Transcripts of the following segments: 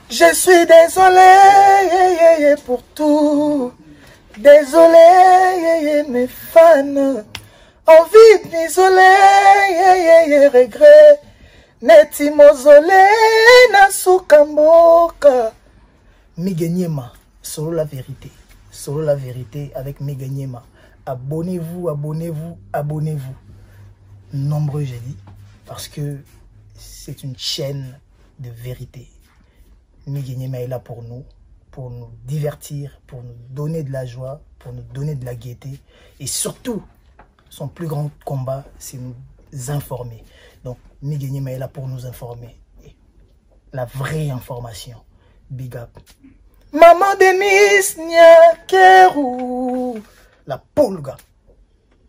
Je suis désolé pour tout. Désolé mes fans. Envie de m'isoler, regret. Neti mozole na sukamboka. Miganyema, solo la vérité. Solo la vérité avec Miganyema. Abonnez-vous, abonnez-vous, abonnez-vous. Nombreux, j'ai dit. Parce que c'est une chaîne de vérité. Miganyema est là pour nous divertir, pour nous donner de la joie, pour nous donner de la gaieté. Et surtout, son plus grand combat, c'est nous informer. Donc, Miganyema est là pour nous informer. Et la vraie information. Big up. Maman Denise Nyakeru. La Polga.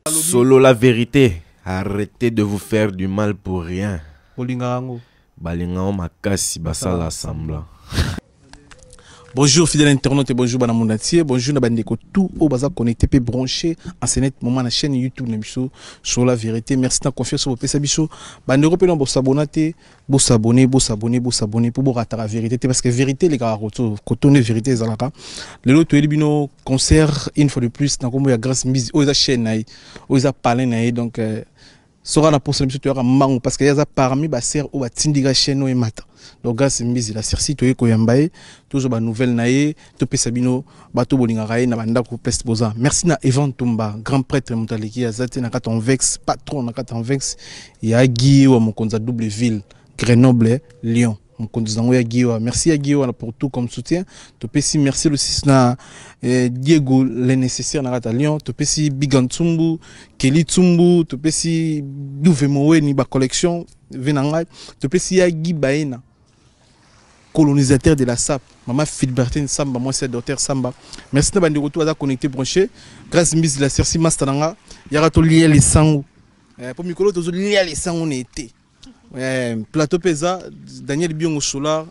Solo la vérité. Arrêtez de vous faire du mal pour rien. Balinga makasi basala semblant. Bonjour fidèles internautes et bonjour bana mondatier, bonjour na bandeko tout au baza connecté pe branché en ce moment na chaîne YouTube Nemiso sur la vérité. Merci de confiance sur vos pesa biso. Bandeko pe no s'abonner, pour rata la vérité parce que vérité les gars kotonne vérité ezalaka. Le lot elibino concert une fois de plus na kombo ya grâce mise aux chaîne naï, aux parler naï donc sera la possibilité de faire parce qu'il y a parmi les sœurs ou les tindiga chaîne et mata. Donc grâce mise la serci to eko yambaye toujours ba nouvelle naé to pesabino bato bolinga raé na banda ko place boza. Merci na Evan Tumba grand prêtre montaleki azate na katon vex patron na katon vex ya Guy wa mokonza double ville Grenoble Lyon. Merci à Guillaume pour tout comme soutien. Topesi merci aussi na Diego les nécessaires na rata Lyon. Topesi Bigantumbu, Kelly Tumbu, topesi Douvemowe ni ba collection venanga. Topesi ya Guy Baena colonisateur de la SAP. Maman Philbertine Samba, moi c'est docteur Samba. Merci na bandi retour à connecter branché. Grâce mise la Cerci Mastananga, yara to lier les sangs. Pour Mikolo to lier les sangs on était. Plateau Pesa, Daniel Biongo Solar,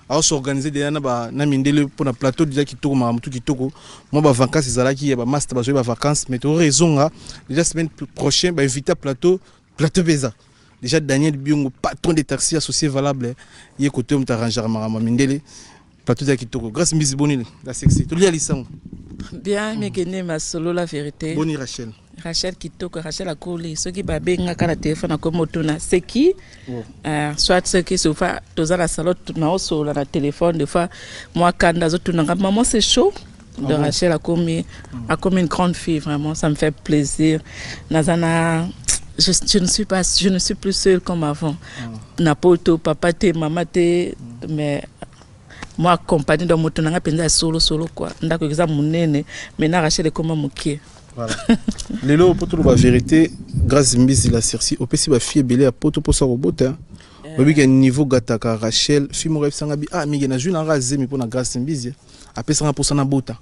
a s'organiser déjà na mindele pour na plateau déjà qui tourne ma tout qui tourne. Moi ba vacances ezala qui ba master ba ba vacances mais tu raison là déjà semaine prochaine ba inviter plateau Pesa. Déjà Daniel Biongo patron des taxis associés valables y côté on t'arranger ma mindele plateau déjà qui tourne. Grâce mise bonne la sexy. Tu lis à l'issang. Bien mais gagner ma solo la vérité. Bonne Rachel. Rachel Kitoko, Rachel a collé. Ceux qui babenga quand la téléphone a comme autona, c'est qui? Soit ceux qui se font dans la salle, tout na sur la téléphone des fois. Moi quand dans autres maman c'est chaud. De Rachel a comme une grande fille vraiment, ça me fait plaisir. Nazana, je ne suis plus seule comme avant. Napoto, papa te, maman te, mais moi accompagné dans mon tonanga penza solo quoi. Ndako exemple mon nene, mais na Rachel est comme mon qui. Voilà. Lelo pour trouver la vérité, grâce mise la Cerci, au PC ba fille belé à poto pour sa robot hein. Babi que niveau gataka Rachel, fille mo rêve sanga bi ah mi na juna razé mi pour na grâce mise. Après 100% na bota.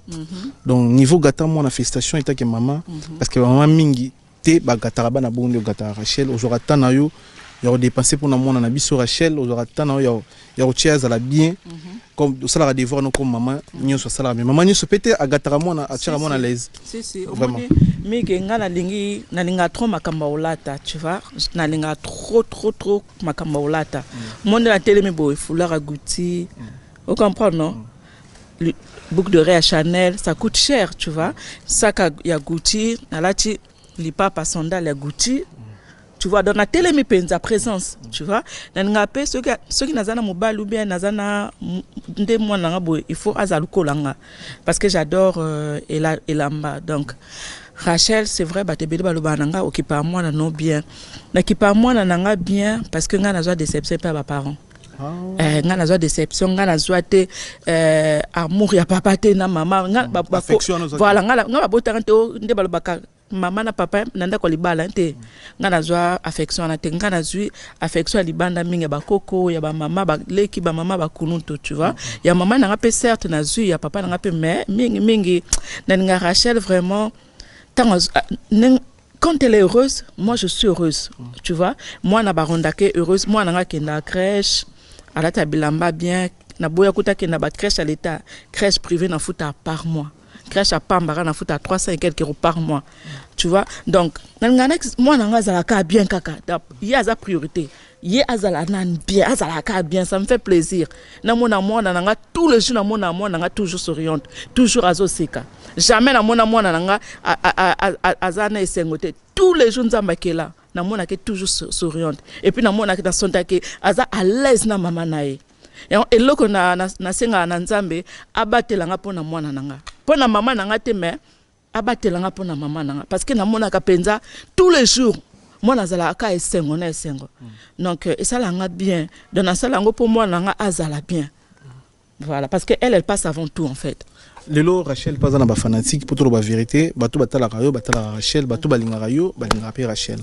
Donc niveau gata moi na félicitations eta que maman parce que maman mingi te ba gata ba na bonde gata Rachel aujourd'hui tana yo ya dépenser pour na mona na biso Rachel aujourd'hui tana yo ya otiaza la bien. Comme ça la devoir non comme maman nyo so sala mais maman nyo so pété agatara mona atira mona l'aise si vraiment mais nga na linga trop makamba olata tu vois na linga trop makamba olata monde la télé mais boy foulard à Gucci on comprend non boucle de à Chanel ça coûte cher tu vois ça ya Gucci alati lipapa sandal ya Gucci. Tu vois, dans la télé, mais penza présence, tu vois. Dans ceux qui n'ont mobile ou bien n'azana des mois il faut azaluko langa parce que j'adore Elamba. Donc Rachel, c'est vrai, bah te beli balubananga occupe à moi non bien. N'occupe à moi nanga bien parce que nga nazwa déception par mes parents. Nga nazwa déception, nga nazwa te amour ya papa te na maman, nga voilà nga botante nde balubaka. Maman na papa nanda ko libala nte nga nazwa affection na te nga nazwi affection libanda mingi ba koko ya ba mama ba leki ba mama ba kununto tu vois ya maman na pe certes nazwi ya papa na pe mais mingi na nga Rachel vraiment quand elle est heureuse moi je suis heureuse tu vois moi na barondake heureuse moi na kenda crèche ala ta bilamba bien na boya kuta kenda ba crèche à l'état crèche privée na futa par mois crèche à Pambara na fout à 300 et quelques euros par mois. Tu vois? Donc, moi, je suis bien kaka. Il y a sa priorité. Ye azala nan bien, azala ka bien, ça me fait plaisir. Na mona mona nanga tous les jours na mona mona nanga toujours souriante, toujours azo seka. Jamais na mona mona nanga azana esengote. Tous les jours nzamba kela, na mona ke toujours souriante. Et puis na mona ke na sonta ke aza à l'aise na mama nae. Et loko na senga na nzambe abatelanga pona mwana nanga. Pona mama nanga te mais abatelanga pona mama nanga parce que na mona ka penza tous les jours. Moi nazala aka esengo na esengo. Donc et ça langa bien. Donc na ça lango pour moi nanga azala bien. Voilà parce que elle passe avant tout en fait. Lelo Rachel pas na ba fanatique pour tout la vérité, bato batala rayo, batala Rachel, bato balinga rayo, balinga pe Rachel.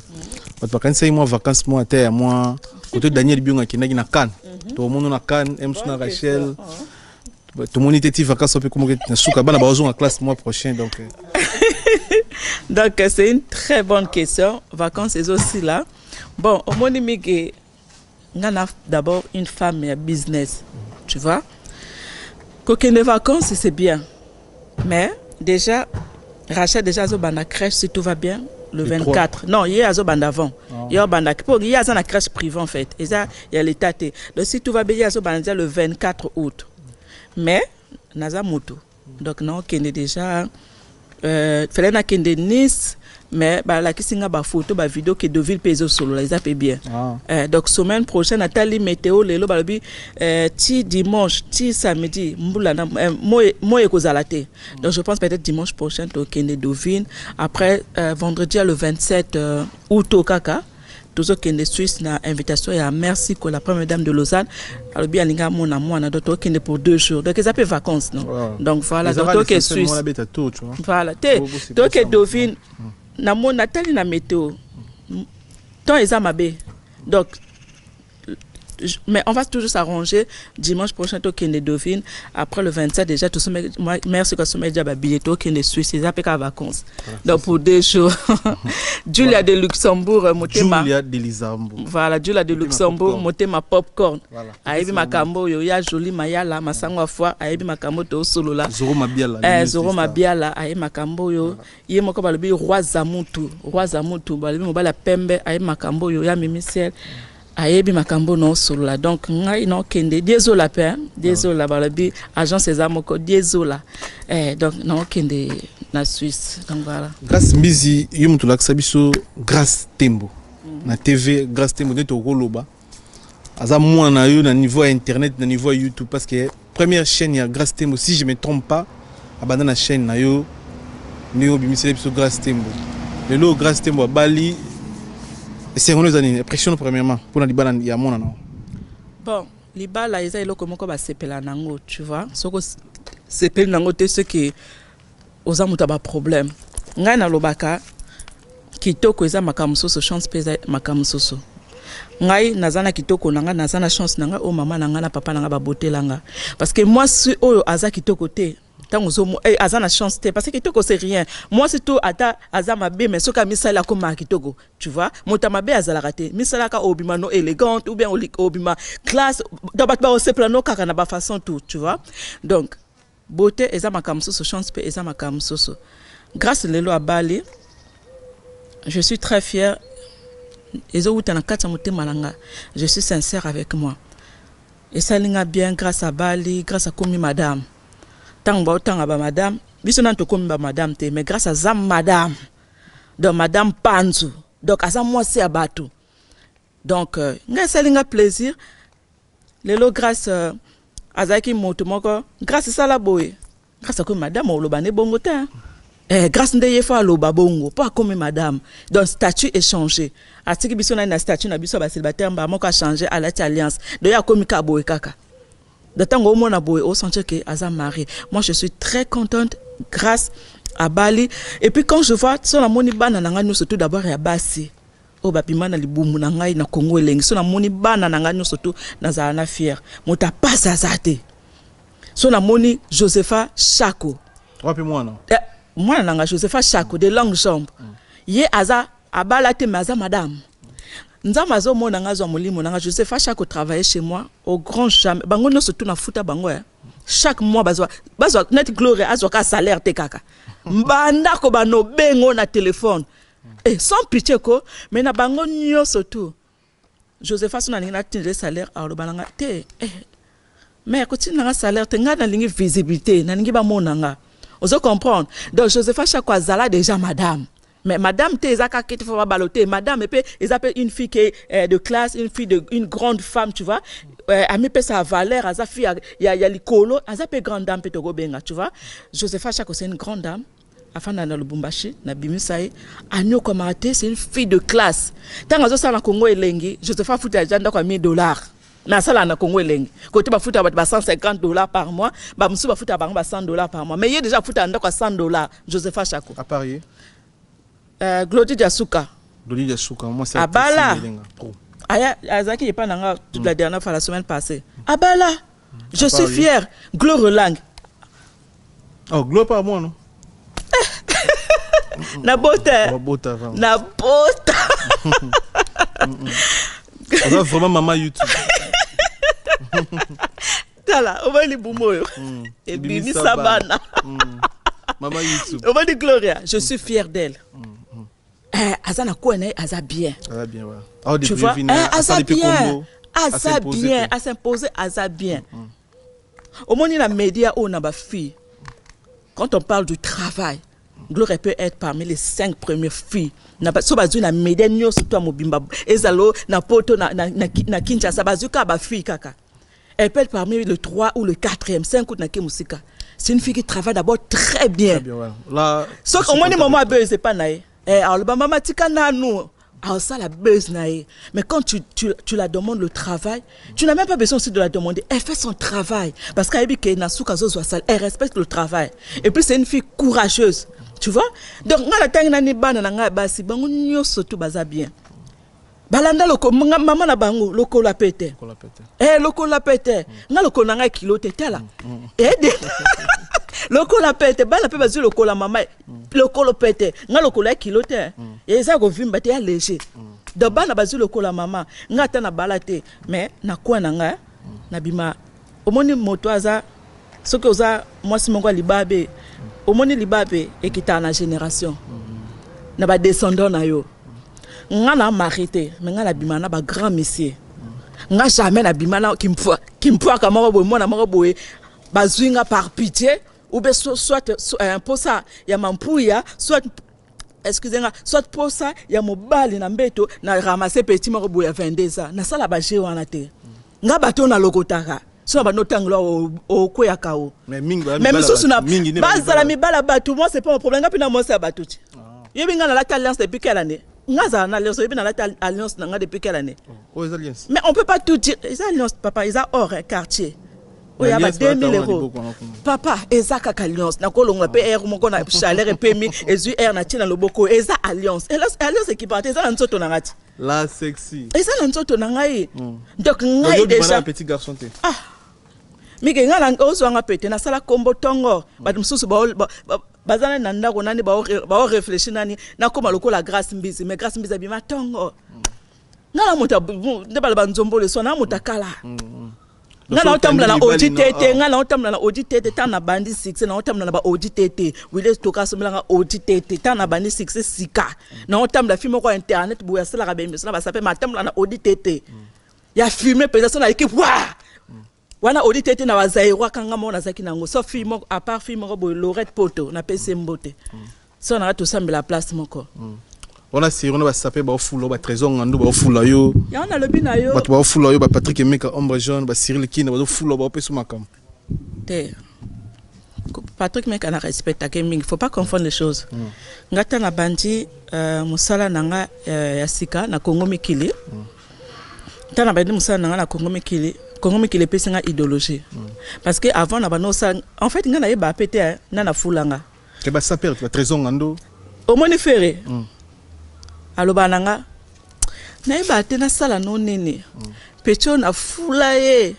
Bato bakanisa moi vacances moi terre moi côté Daniel Bionga qui na Cannes. Tout le monde na Cannes, aime na Rachel. Tout le monde était vacances un peu comme na souka bana ba en classe mois prochain donc Donc c'est une très bonne question. Vacances c'est aussi là. Bon, au moins que d'abord une femme et un business, tu vois. Quand les vacances c'est bien, mais déjà Rachel déjà zo banda crèche si tout va bien le 24. Non, il y a zo banda avant. Il y a banda pour il y a ça la crèche privée en fait. Et ça il y a l'état. Donc si tout va bien il y a zo banda le 24 août. Mais naza moto. Donc non qu'il est déjà fallait na kende Nice mais bah la kisinga ba photo ba vidéo que de ville peso solo là ils appellent bien donc semaine prochaine atali météo lelo ba bi ti dimanche ti samedi mbula na moi ekozalate donc je pense peut-être dimanche prochain to kende Deauville après vendredi le 27 août au kaka tous kende Suisse na invitation et à merci que la première dame de Lausanne alors bien linga mona mona d'autres kende pour 2 jours donc ils appellent vacances non donc voilà d'autres que Suisse voilà to que Deauville na mona tali na météo tant ils amabe donc mais on va toujours s'arranger dimanche prochain to kende Dauphine après le 27 déjà tout merci que ce média ba billet to kende Suisse ils appellent vacances donc pour 2 jours Julia de Luxembourg motema Julia de Luxembourg voilà Julia de Luxembourg motema popcorn aibi makambo yo ya joli mayala masango fois aibi makambo to solo la Zoro Mabiala aibi makambo yo ye moko balobi roi Zamutu balobi mobala pembe aibi makambo yo ya mimisiel ayebi makambo no solo la donc ngai no kende désolé balabi agent César moko désolé donc no kende na Suisse donc voilà grâce mbizi yumutu lakisa biso grâce tembo na TV grâce tembo neto koloba aza mwana na yo na niveau internet na niveau YouTube parce que première chaîne ya grâce tembo si je me trompe pas abanda na chaîne na yo neo bimisele biso grâce tembo lelo grâce tembo bali. C'est une pression premièrement pour la libala ya mona non. Bon, libala ils ont comment ba sepela nango, tu vois. Soko sepela nango te ce qui aux amuta ba problème. Ngai na lobaka kitoko eza makamsoso chance pesa makamsoso. Ngai nazana kitoko nanga nazana chance nanga o mama nanga na papa nanga ba botelanga. Parce que moi si oyo aza kitoko te azana chance parce que kitoko c'est rien moi c'est tout ata azama be mais soka misala comme kitoko tu vois motama be azala raté misala ka obima no élégante ou bien obima classe d'abord ba se plano kaka na ba façon tout tu vois donc beauté ezama kamsoso chance pe ezama kamsoso grâce lelo à Bali je suis très fière ezo utana kata motema langa je suis sincère avec moi et ça linga bien grâce à Bali grâce à Komi madame tant ba madame biso nan to comme ba madame te mais grâce à zam madame donc madame Panzu donc à ça moi c'est à bateau donc nga salinga plaisir lelo grâce à zaki moto moko grâce ça la boye grâce à comme madame olobane bongo te grâce ndeye fa loba bongo pas comme madame donc statut échangé atiki biso na statut na biso ba célibataire ba moko a changer à la alliance donc ya komi ka boye kaka. De temps où mon aboye au sentier que Azam marié. Moi je suis très contente grâce à Bali et puis quand je vois sur la moni bana nanga nous surtout d'abord ya basi o bapima na libumu na ngai na Congo elengi sur la moni bana nanga nous surtout na zana fier mota pas azate sur la moni Josepha Chako wapi mwana mwana nanga Josepha Chako de longue jambe ye aza abala te maza madame Nzamazo mona ngazo molimo nanga Josepha Chako travailler chez moi au grand jamais bango no surtout na futa bango chaque mois bazwa net glory azoka salaire te kaka mbanda ko bano bengo na téléphone et sans pitié ko mais na bango nyo surtout Josepha sona ninga tindre salaire aloba nanga te mais côté nanga salaire te nga na lingi visibilité na ningi ba monanga ozo comprendre donc Josepha chaque azala déjà madame mais madame te ezaka kete faut baloter madame et puis ils appellent une fille qui est de classe une grande femme tu vois ami pe sa valeur aza fille ya likolo aza pe grande dame pe to go benga tu vois Josepha chaque c'est une grande dame afin na Lubumbashi na bimisai anyo komate c'est une fille de classe tanga zo sala Congo elengi Josepha futa janda kwa $1000 na sala na Congo elengi côté ba futa ba $150 par mois ba musu ba futa ba $100 par mois mais il déjà futa ndako $100 Josepha Chako à Paris Glody Diasuka moi c'est Abala aya azaki pas nanga toute la dernière fois la semaine passée Abala je suis fier Glo Rolang oh Glo pas moi non na bota na bota on a vraiment maman YouTube tala on va li bumoyo et bimi sabana maman YouTube on va dire Gloria je suis fier d'elle azana kone aza bien ouais tu vois aza bien à s'imposer aza bien au moins la média on a ba fille quand on parle du travail Gloria peut être parmi les 5 premières filles. Na so bazu na média nyo surtout mobimba ezalo na poto na Kinshasa bazuka ba fille kaka. Elle peut être parmi le 3 ou le 4e 5 na kemusika. C'est une fille qui travaille d'abord très bien. Très bien ouais. Là sauf au moins les moments buzz c'est pas naï. Alors ba mama tika na nous. Alors ça la buzz naï. Mais quand tu la demandes le travail, tu n'as même pas besoin aussi de la demander. Elle fait son travail parce qu'elle elle respecte le travail. Et puis c'est une fille courageuse. Tu vois? Donc, nga la tangi na ni bana na nga basi bango nyoso tu baza bien. Balanda loko mama na bango loko la pete. Loko la pete. Nga loko na nga kilo tete la. Loko la pete bala pe bazu loko la mama loko lo pete. Nga loko la kilo te. Et ça go vimba te léger. Donc bana bazu loko la mama nga ta na balate mais na kwa na nga na bima. Omoni moto aza soki oza mwasi mongo libabe omoni libabe ekita na génération na ba descendant na yo nga na marité mais nga la bima na ba grand monsieur nga jamais na bima na kimpwa kama boy mona moko boy bazwinga par pitié ou be soit pour ça ya mampuya soit excusez-moi soit pour ça ya mobali na mbeto na ramasser petit moko boy ya 22 ans na sala ba jé wana te nga bato na lokotaka so ba notanglo o ko yakao mais misusu na bazala mibala batu moi c'est pas un problème ngapi na moi c'est batuti yebi nga na la alliance depuis quelle année ngaza na alliance yebi na la alliance nga depuis quelle année mais on peut pas tout dire les alliances papa ils a hors quartier oui ya ba 2000 euros papa ezaka alliance na kolonga pe air moko na chaleur pemi ezu air na tina loboko eza alliance alliance qui partait ça na nzoto na ngati la sexy eza na nzoto na ngai donc ngai déjà petit garçon te mike ngala ozwanga pete na sala kombo tongo batu mususu bazana na ndako nani ba réfléchir nani na koma lokola grâce mbizi mais grâce mbizi bima tongo ngala mota ndebala banzombo le sona mutakala ngala otamla na auditete ngala otamla na auditete tana bandi 6 na otamla na ba auditete wile stoka somela auditete tana bandi 6 sika na otamla film ko internet boya sala ka bembe sala ba sape matamla na auditete ya filmer peut-être na équipe wa wana auditete na wazairwa kanga mona zaki nango so film à part film robo Lorette Poto na PC Mbote so na to sambela place moko on a sirona ba sape ba fulo ba trésor ngando ba fula yo ya on a le bina yo ba fula yo ba Patrick Emeka ombre jaune ba Cyril Kina ba fulo ba peso makam te Patrick Emeka na respecta gaming faut pas confondre les choses ngata na bandi musala nanga ya sika na Congo Mikili tana bandi musala nanga na Congo Mikili pesi nga idéologie parce que avant na bano ça en fait nga na yeba pété na na fulanga ke ba saper ba trésor ngando au moni ferré aloba nanga na yeba te na sala no nene pecho na fula ye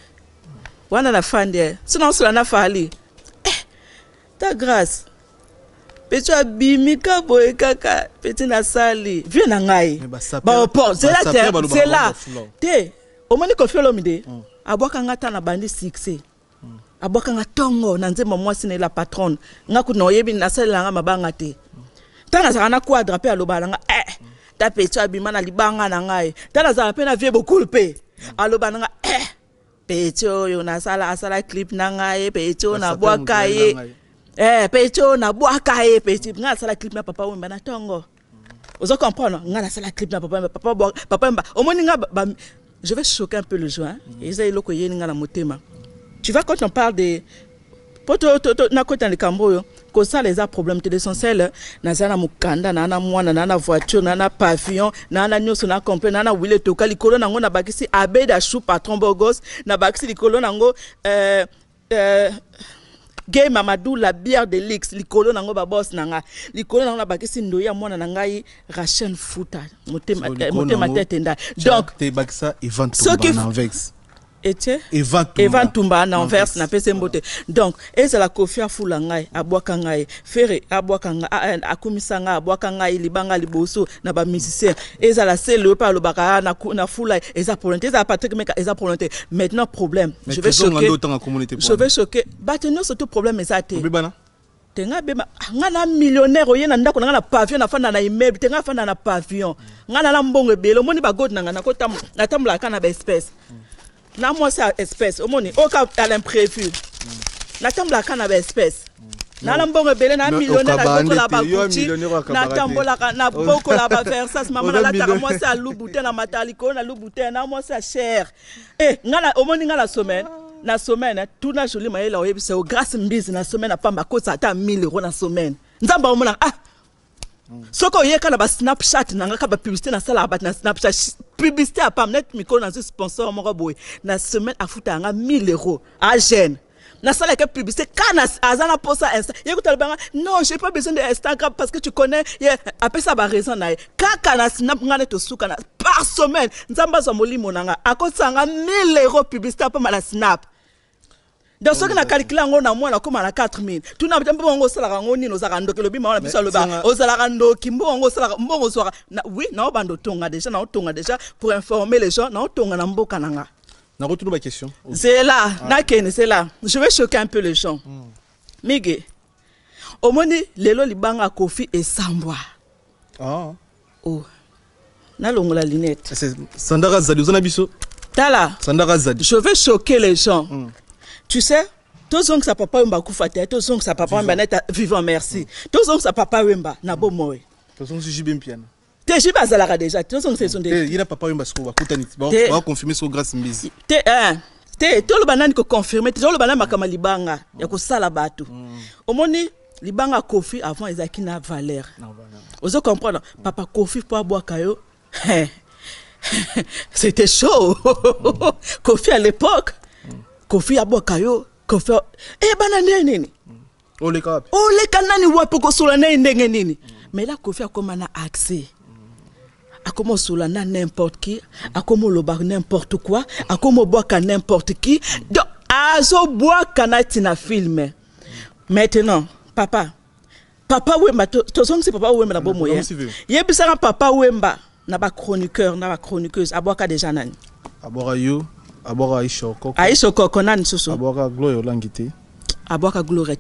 wana na fande sina usula na fali ta grâce pecho abimika boy kaka peti na sali viens na ngai ba c'est là te au moni ko felomide aboka ngata na bandi 6 aboka ngatongo na nzemba mwasi na la patronne ngaku no yebi na sala nga mabanga te tana saka na quadra pe aloba nga ta petit abima na libanga na ngai tala za pe na vie beaucoup pe aloba na petit yo na sala clip na ngai petit na bwaka ye petit na bwaka ye petit nga sala clip na papa wemba na tongo ozo comprendre nga na sala clip na papa wemba omoni nga je vais choquer un peu le joint eza eloko ye nga na motema tu vois quand on parle de na kota likambo ko ça les a problèmes de l'essentiel na zana mukanda na mwana na voiture na pavillon na nyoso na complet na wile toka likolo nango na bakisi abeda chou patron bogos na bakisi likolo nango Gay Mamadou la bière de l'X likolo nango ba boss nanga likolo nango na bakisi ndoya mwana na ngai Rachel Futa motema tete nda donc te bakisa Ivan Tomba na Vex Evan Tumba na Anvers na pese mbote donc eza la Kofi afula ngai abwaka ngai Ferre abwaka ngai akumisa ngai abwaka ngai libanga liboso na ba musicien eza la celle pa lo baka na fula eza problème eza Patrick Meka eza problème maintenant problème je vais choquer batenyo surtout problème eza te tenga bema ngana millionnaire oyena ndako na pavillon na fanda na immeuble tenga fanda na pavillon ngana la mbongo ebelo moni ba god na kota na tambula kana ba espèce na moi c'est espèce au moni au cas à l'imprévu na tambla kana ba espèce na lambongo belé na millionnaire na boko la ba kuti na tambola na boko la ba Versace maman na la moi c'est à Louboutin na Mataliko na Louboutin na moi c'est cher ngala au moni ngala semaine na semaine tout na joli maïla oyebi c'est au grâce mbizi na semaine na pamba ko ça ta 1000 € na semaine nzamba omona soko yeka na ba Snapchat na ngaka ba publicité na sala ba na Snapchat publicité à pam net micro na sponsor mo boy na semaine afuta nga 1000 € à jeune na sala que publicité kana azana posa insta yekuta lebanga non j'ai pas besoin de Instagram parce que tu connais après ça ba raison na kaka na snap ngane to suka na par semaine nzamba zo molimo nanga akosanga 1000 € publicité pa mala snap. Dans ce que na calculé ngo na mwana comme na 4000 tuna mbongo ngo sala ngo nino za kandoke lobi ma na biso loba o sala kandoki mbongo sala mbongo so na oui na bando tonga déjà pour informer les gens na tonga na mboka nanga na retourne ma question c'est là na ken c'est là je vais choquer un peu les gens mige omoni lelo libanga Kofi et Sambwa oh na longola lunette c'est Sandara Zadi uzana biso tala Sandara Zadi je vais choquer les gens. Tu sais, tous ont que sa papa Wemba Koufate, tous ont que sa papa Wemba net vivant merci. Tous ont que sa papa Wemba na bo moy. Tous ont que Jibim piano. Te Jiba Zalara déjà, tous ont que c'est son dé. Il a papa Wemba sko kutani. Bon, on va confirmer sur grâce mbizi. Te to le banane ko confirmer, te le banane makama libanga ya ko sala batu. Omoni libanga Kofi avant ezaki na valeur. Ozo comprendre, papa Kofi pour boire kayo. C'était chaud. Kofi à l'époque Kofi abokayo Kofi banane nini oleka nani wapi ko sula na ndenge nini mais là Kofi akoma na accès akomo sula na n'importe qui akomo loba n'importe quoi akomo boka n'importe qui donc azo boka na tina film maintenant papa Wemba to song si papa Wemba na bo moyen yebisa papa Wemba na ba chroniqueur na ba chroniqueuse aboka déjà nani abora yo abora Aisha Koko. Aisha Koko nani soso. Abora Gloire Langité. Abora Gloire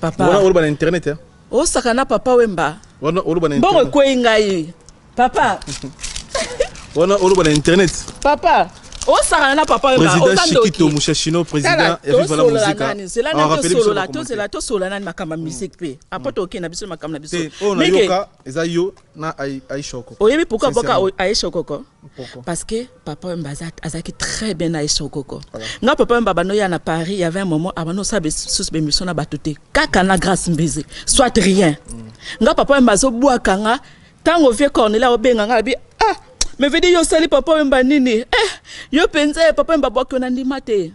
papa. Wala oloba na internet ya. O sakana papa Wemba. Wala oloba na internet. Bon ko ngai. Papa. Wala oloba na internet. Papa. O sakana papa Wemba. Président Chikito Mushashino président Viva la musique. C'est là na solo la to c'est la to solo na makamba musique pe. Apoto ok na biso makamba na biso. On a yoka ezayo na Aisha Koko. Oyebi pourquoi boka Aisha Koko? Parce que papa Wemba azaki très bien Aisha Koko. Nga papa Wemba bano ya na Paris, il y avait un moment abano sabe sous émission na batoté. Kaka na grâce mbizi. Soit rien. Nga papa Wemba zo bua kanga tango vie Cornelia obenga nga bi mais vedi yo sali papa Wemba nini yo penze papa Wemba bwa kona ndima te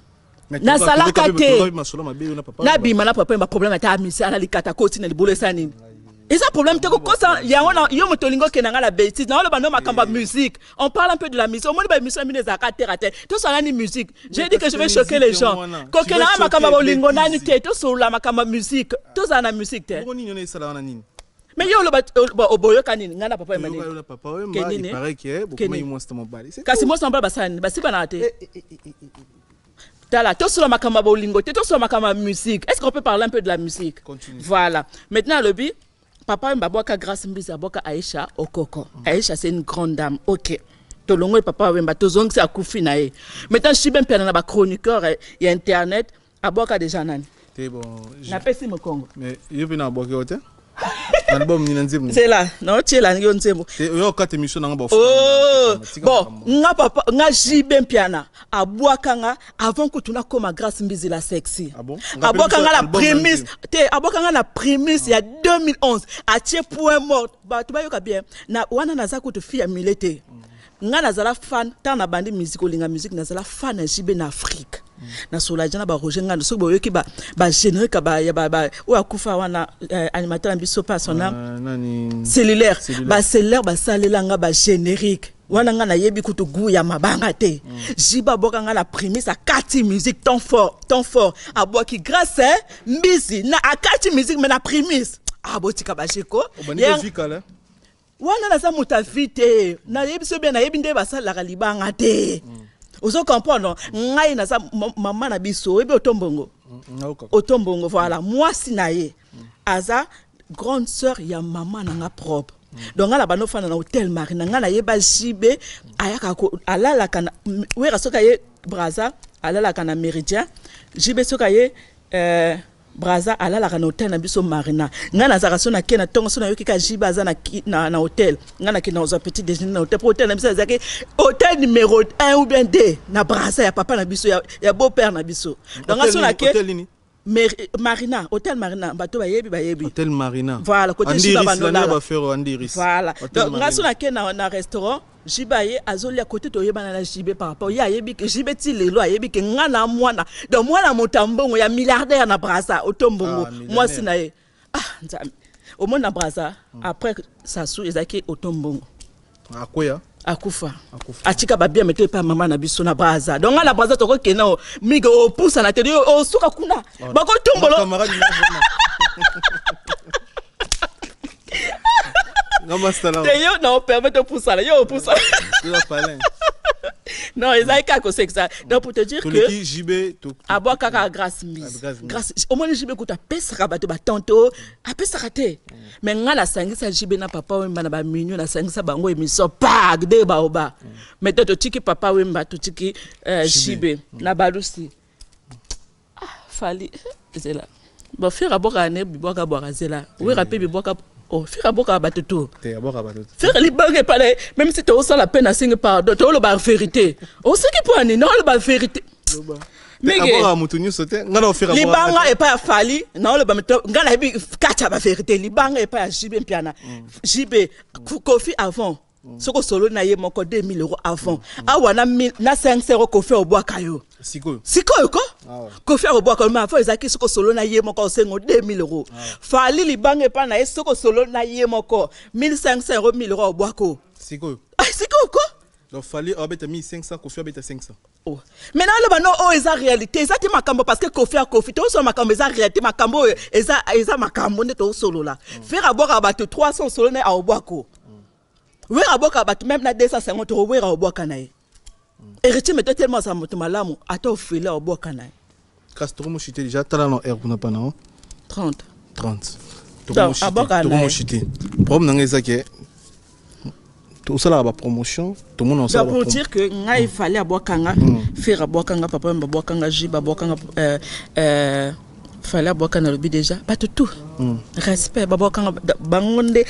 na salaka te na bima na papa Wemba problème ta misi ala likata koti na libolo sa nini et ça problème te ko kosa ya wana yo motolingo kenanga la bêtise na le bano makamba musique on parle un peu de la musique au moins ba émission mine za ka terre à terre tout ça ni musique j'ai dit que je vais choquer les gens ko kenanga makamba bolingo nani te tout sur la makamba musique tout ça na musique te mais yo le oboyo kanini ngana papa Wemba nini papa Wemba il paraît que beaucoup mai monster mobile kasi mo samba basani basiba na te tala to sur la makamba bolingo te to sur la makamba musique est-ce qu'on peut parler un peu de la musique? Continue. Voilà maintenant le bi papa Wemba grâce Mbizi aboka Aïcha Okoko. Aïcha c'est une grande dame. OK. Tolongo papa Wemba tozong c'est akufi na ye. Maintenant je suis bien piano na ba chroniqueur et internet aboka déjà nani. C'est bon. Na pesi mo Congo. Mais yo bina aboka hote. Album ni nzembo. C'est là, non tu là ngi nzembo. Yo ka émission na ba. Oh, bon, nga papa nga jibe piana aboka nga avant que tuna koma grâce Mbizi la sexy. Ah bon? Aboka nga la prémisse, aboka nga la prémisse il y a 2011 à tie point mort. Ba tu ba yoka bien. Na wana naza ko te fille milité. Nga nazala fan tant na bandi musique olinga musique nazala fan jibe na Afrique. Na sola jana ba Roger nga so boyo ki ba générique ba ya ba o akufa wana animateur ambiso pas son nom cellulaire ba cellulaire ba salela nga ba générique wana nga na yebi kutu gu ya mabanga te jiba boka nga la prémisse à kati musique tant fort abo ki grâce Mbizi na akati musique mais na prémisse abotika ba jeko wana na sa mutavite na yebi so bien na yebi nde ba sala libanga te. Vous comprenez, ngai na sa maman na biso ebe otombongo. Otombongo voilà, moi sinaye. Aza grande sœur ya maman na propre. Donc ala bano fana na hôtel Marina nga na yeba jibe ayaka ko alala kana wera soka ye Braza alala kana Méridien. Jibe soka ye Braza alala kana hôtel na biso Marina. Nga na zaka sona kena tongo sona yoki ka jibe aza na hôtel. Nga na kina oza petit déjeuner na hôtel. Pour hôtel na biso zaki hôtel numéro 1 ou bien 2 na Braza ya papa na biso ya beau-père na biso. Donc nga sona ke Marina, hôtel Marina, bateau bayebi. Hôtel Marina. Voilà, côté Jiba Banola. Voilà. Donc nga sona ke na restaurant Jibaye azoli à côté to yeba na Jibe par rapport ya yebi que Jibe ti lelo yebi que nga na mwana. Donc mwana motambongo ya milliardaire na Braza otombongo. Moi sinaye. Nzambe. Au monde na Braza après ça sou ezaki otombongo. Akoya akufa atika ba bien mettre pa maman na biso na Braza. Donc na Braza to ko kena migo opusa na te o suka kuna. Ba ko tombolo. Yo non permet de pousser là yo poussa non ils ont qu'à causer ça donc pour te dire que abo kaka grâce au moins jibe kuta pesa bato ba tonto a pesa raté mais ngala sangisa jibe na papa wemba na ba minyo na sangisa bango émission pag de baoba mais to tiki papa wemba to tiki jibe na balusi fali c'est là bon faire aboka ne biboka boka zela oui rapé biboka. Oh, faire aboka batutu. Faire les banques pas même si tu as la peine à signer pardon, tu as la vérité. On sait qui peut non la vérité. Mais les banques est pas fali, non le bameto, ngala bi kacha ba vérité, les banques est pas jibe piana. Jibe Kofi avant. Soko solo na ye moko 2000 € avant. Awana na 500 € Kofi obwaka yo. Siko ko? Kofi obwaka ma fa ezaki soko solo na ye moko sengo 2000 €. Fali libange pa na ye soko solo na ye moko 1500 € 1000 € obwako. Siko ko? Donc fali obeta 1500 Kofi obeta 500. Oh. Maintenant le bano o eza réalité, eza ti makambo parce que Kofi to so makambo eza réalité makambo eza makambo ne to solo la. Faire aboka ba 300 solo na obwako. Oui, aboka bat même na 250 € oui aboka na ye. Héritier mais tellement ça moto malamu ata ofile aboka na ye. Castro mo chité déjà tala no air kuna pa na 30. Donc aboka na ye. Problème na ngeza ke tout ça là ba promotion, tout le monde en sait. Pour dire que nga il fallait aboka nga faire aboka nga papa aboka nga jiba aboka nga fallait aboka na lobi déjà pas tout. Respect aboka nga bangonde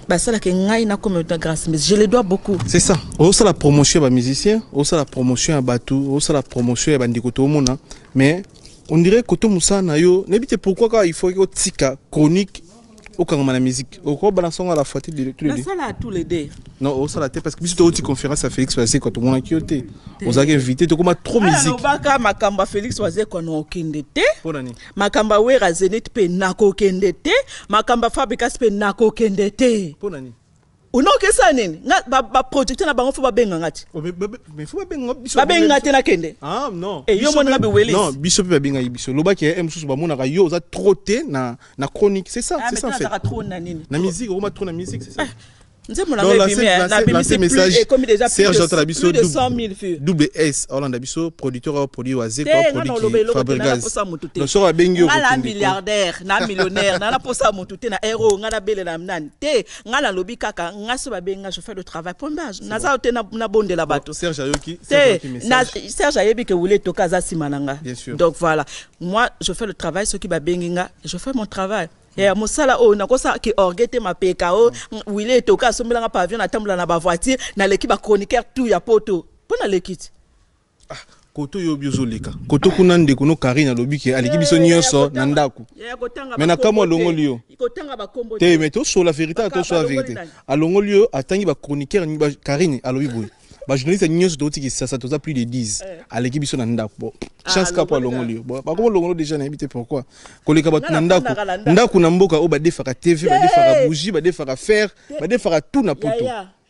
bah ça là que ngai na comme de grâce mais je les dois beaucoup. C'est ça. On ça la promotion à musicien, on ça la promotion à batou, on ça la promotion à bandiko tout le monde mais on dirait que tout musa na yo n'habite pourquoi quand il faut que tika chronique au kangama la musique. Au quoi balançons à la fois tous les deux. Ça là tous les deux. Non, au ça la tête parce que si tu as une conférence à Félix Oisé quand tout le monde a quitté. On a invité tu comme trop musique. Alors baka makamba Félix Oisé qu'on a okindete. Makamba wera Zenith pe nako kendete, makamba Fabrikas pe nako kendete. Ponani. Uno ke ça nini? Na ba projecteur na bango faut ba benga ngati. Mais faut ba benga biso. Ba benga te na kende. Ah non. Et yo mona be welis. Non, biso pe ba benga biso. Loba ke msusu ba mona ka yo za trotter na chronique, c'est ça, c'est ça en fait. Na trop na nini? Na musique, on va trop na musique, c'est ça. lancez message Serge plus de 100 000 vues. double S Hollande Abisso producteur produit Oazé produit Fabregas donc so abengi ngala milliardaire na millionnaire na posa motuté na héros ngala bele na mnani te ngala lobi kaka ngaso babenga je fais le travail pondage na za te na bonde la bato Serge Ayoki Serge Ayebi que voulait toka za simananga donc voilà moi je fais le travail ce qui babenga je fais mon travail. Et mosala o na kosa ki orgete mapeka o wile toka sombela nga pavillon na tambula na ba voiture na l'équipe ba chroniqueur tout ya poto pona l'équipe koto yo biozoleka koto kuna ndeko no Karine lobiki aleki biso nyonso na ndaku mais na kamo longolio te mais to sur la vérité to sur la vérité alongolio atangi ba chroniqueur ni ba Karine alobi boy ba journaliste nyonso to tiki ça toza plus de 10 aleki biso na ndaku bon chance ka po longolio bon ba ko longolio déjà na habité pourquoi koleka ba na ndaku na mboka o ba defaka TV ba defaka bougie ba defaka fer ba defaka tout na poto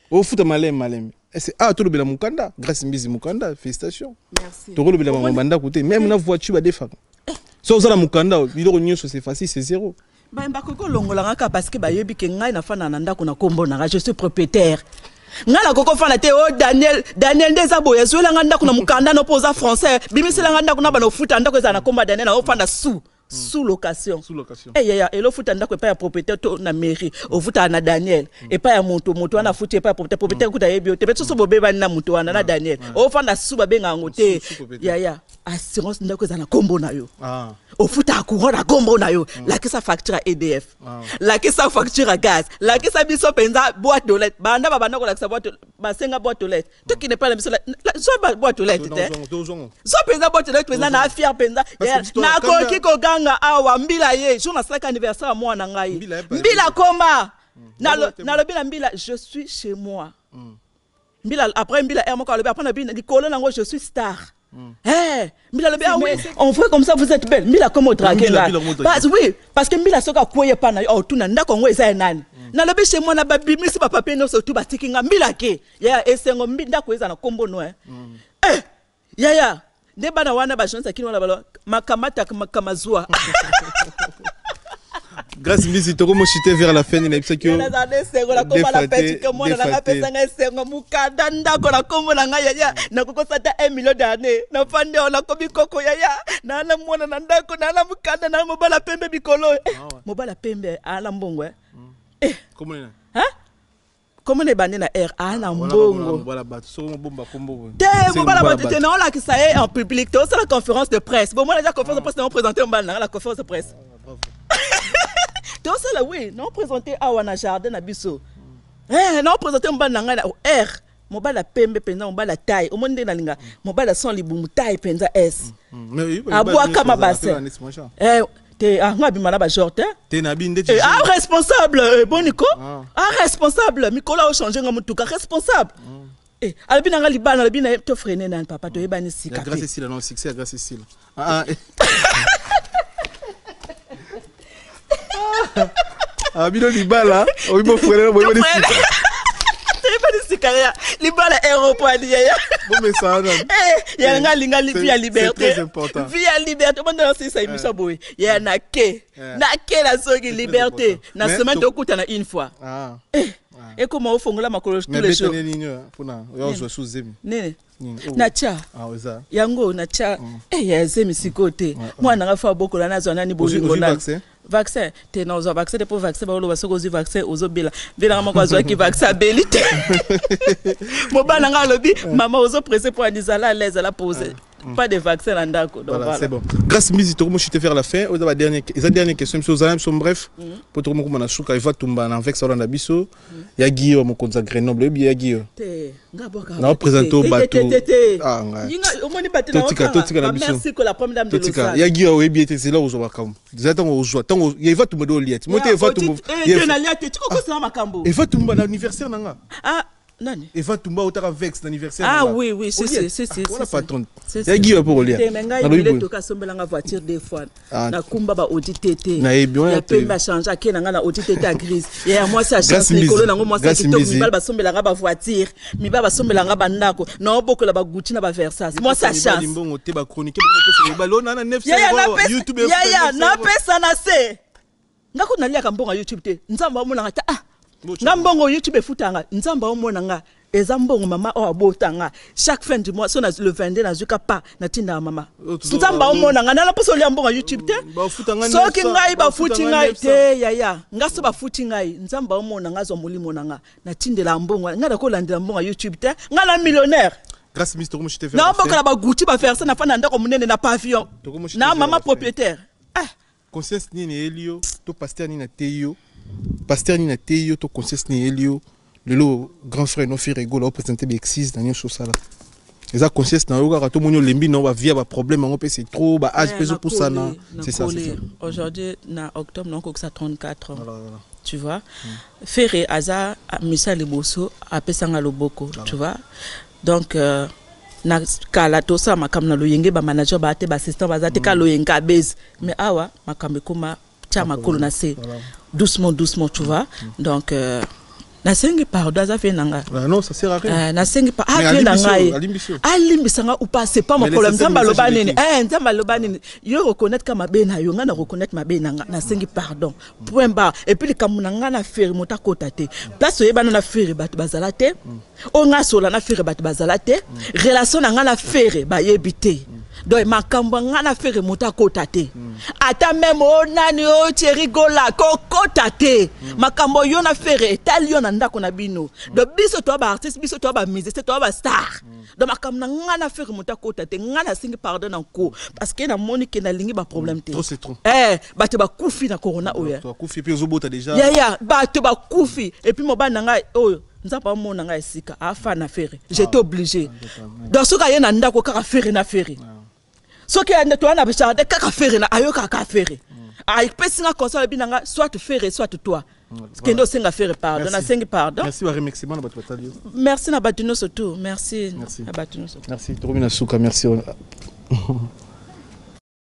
o futa malem c'est tout le bela mukanda grâce mbizi mukanda félicitations merci to le bela mambanda côté même na voiture ba defaka so za la mukanda biloko nyonso c'est facile c'est zéro ba mbakoko longola ka parce que ba yebi ke ngai na fana na ndako na kombo na je suis propriétaire ngala koko fana te o Daniel ndeza boya so la nganda kuna mukanda no posa français bimisela nganda kuna bana futa ndako za na komba Daniel na o fana sous location et lo futa ndako pa ya propriétaire to na mairie o futa na Daniel et pa ya moto ana futa pa propriétaire kuta yebi te beto so bobeba na moto ana na Daniel o fanda sous ba benga ngote ya assurance ndako za na kombo na yo o futa akura kombo na yo la que sa facture EDF la que sa facture gaz la que sa biso penza boîte de lettres banda banda ko la sa boîte ba senga boîte de lettres to qui n'est pas la biso so boîte de lettres so penza boîte de lettres penza na fier penza na koki ko ganga awa mbila ye jour na 5 anniversaire moi na ngai mbila koma na lobi na mbila je suis chez moi mbila après mbila er moko lobi après na bi likolo nango je suis star mbila lobi ah oui on fait comme ça vous êtes belle mbila comme au draguer là parce que mbila soka koye pa na oh tuna ndako ngo eza nani na lobi chez moi na babimisi ba papier no so tout batikinga mbila ke ya esengo ndako eza na kombo no ya nde bana wana ba chance kini wana balo makamata makamazua grâce mbizi toko mo chité vers la fin na bisaki yo na sengo la komba la petite que moi na pesa nga sengo mukanda ndako la kombo na nga ya na kokosata 1 million d'années na fande ona kobi koko ya na mwana na ndako na mukanda na mobala pembe bikolo mobala pembe ala mbongo comment comment les bandits na air na mbongo voilà bato so bomba kombo te mobala bato te na la ki ça est en public to c'est la conférence de presse bon moi déjà conférence de presse on présenter la conférence de presse to c'est là oui non présenter awana jardin na biso non présenter mbana nga na air mobala pembe penza mobala taille au monde na linga mobala son libumu taille penza s abwa kama bassin te nga bimana ba jorte te na binde responsable boniko responsable mikola o changer nga mutuka responsable albina nga libana albina to freiner na papa to yebani sika grâce ici là non succès grâce ici bino libala oyibo freiner bo yebani sika Sikaya libala aéroport ya bon message ya nga linga via liberté très important via liberté bon dans ça émission boy ya na la soki liberté na semaine to kuta na une fois et comment on fongola makolo tous les jours pona yo sous zemi nene na cha yango na cha ya zemi sikote mwana nga fa bokola na zona ni bolingo na vaccin te na vaccin de pour vaccin ba lo basoko zi vaccin ozobela vela ngama kwa ki vaccin belite mobana nga lobi mama ozo pressé pour anizala l'aise la poser pas de vaccin en ndako donc voilà c'est bon grâce misi to mo chité vers la fin aux dernière question monsieur Ozalem sont bref pour tout mo na suka iva tumba na avec Solanda biso ya Guillaume mo konza Grenoble bi ya Guillaume te ngaboka na présenter au bateau yinga omoni bateau na merci que la première dame de Lausanne ya Guillaume we bi c'est là où on va comme zatango ozwa tango ya iva tumba do liet mo te iva tumba na liet tu ko ça makambo iva tumba na anniversaire nanga nani Eva Tumba otaka vex d'anniversaire oui c'est on a patron ya Guillaume pour lire na lobi to ka sombela nga voiture des fois na kumba ba audit tété ya pemba changer akena nga na audit tété grise ya moi ça chance Nicolo nango moi ça TikTok mi ba sombela nga ba voiture mi ba sombela nga ba ndako na bokola ba Gucci na ba Versace moi ça chance mbongo te ba chronique ba lona na 900 YouTube ya na pesa na se ngako nalia ka mbongo YouTube te nzamba mona ngata nga mbongo YouTube efutanga nzamba omona nga eza mbongo mama o abotanga chaque fin du mois so na le 22 na zuka pa na tinda mama nzamba omona nga na poso lia mbongo YouTube te so ki ngai ba futi ngai te ya nga so ba futi ngai nzamba omona nga zo molimo na tindela mbongo nga da ko landela mbongo YouTube te nga na millionnaire grâce Mr. Komo chite na boka ba Gucci ba faire ça na fana ndako munene na pavillon na mama propriétaire conscience ni Elio to pasteur ni na Teyo pasteur ni na Teyo to conscience ni Elio le grand frère no frère ego la représenter l'exis dans chose ça là eza conscience na yoka to monyo lembi no ba via ba problème ngo pe c'est trop ba âge peso pour ça na c'est ça aujourd'hui na octobre non ko ça 34 ans tu vois Ferré aza Michel Liboso apesanga loboko tu vois donc na kala to sa makam na loyenge ba manager ba te ba assistant ba zate ka loyenga base mais awa makam koma chama kolo na se doucement tu vois donc na sengi pardon aza fait nanga non ça sert à rien na sengi pas fait nanga alimbisanga ou pas c'est pas mon problème nzamba lobanini nzamba lobanini yo reconnaître kama bena yo nga na reconnaître ma bena na sengi pardon point barre et puis le kamunanga na faire mota kota te place yeba na faire bat bazala te o nga sola na faire bat bazala te relation na nga na faire ba yebite donc makambo nga na faire mota kota te ata même onani o cherigola kota te makambo yo na faire etalio na ndako na bino de biso to ba artiste biso to ba musicien to ba star donc makambo nga na faire mota kota te nga na singi pardon encore parce que na monique na lingi ba problème te c'est trop ba te ba kufi na corona oya to kufi puis ozobota déjà ya ba te ba kufi et puis mo ba nanga oyo nzapa mona nga esika afa na faire j'étais obligé donc soka yena ndako kaka faire na faire so ki ande to na bishade kaka faire na ayo kaka faire ay pesinga conseil binanga soit tu faire soit toi kendo senga faire pardon na sengi pardon merci wa remerciement na batu batalio merci na batuno surtout merci na batuno surtout merci Toromina Suka merci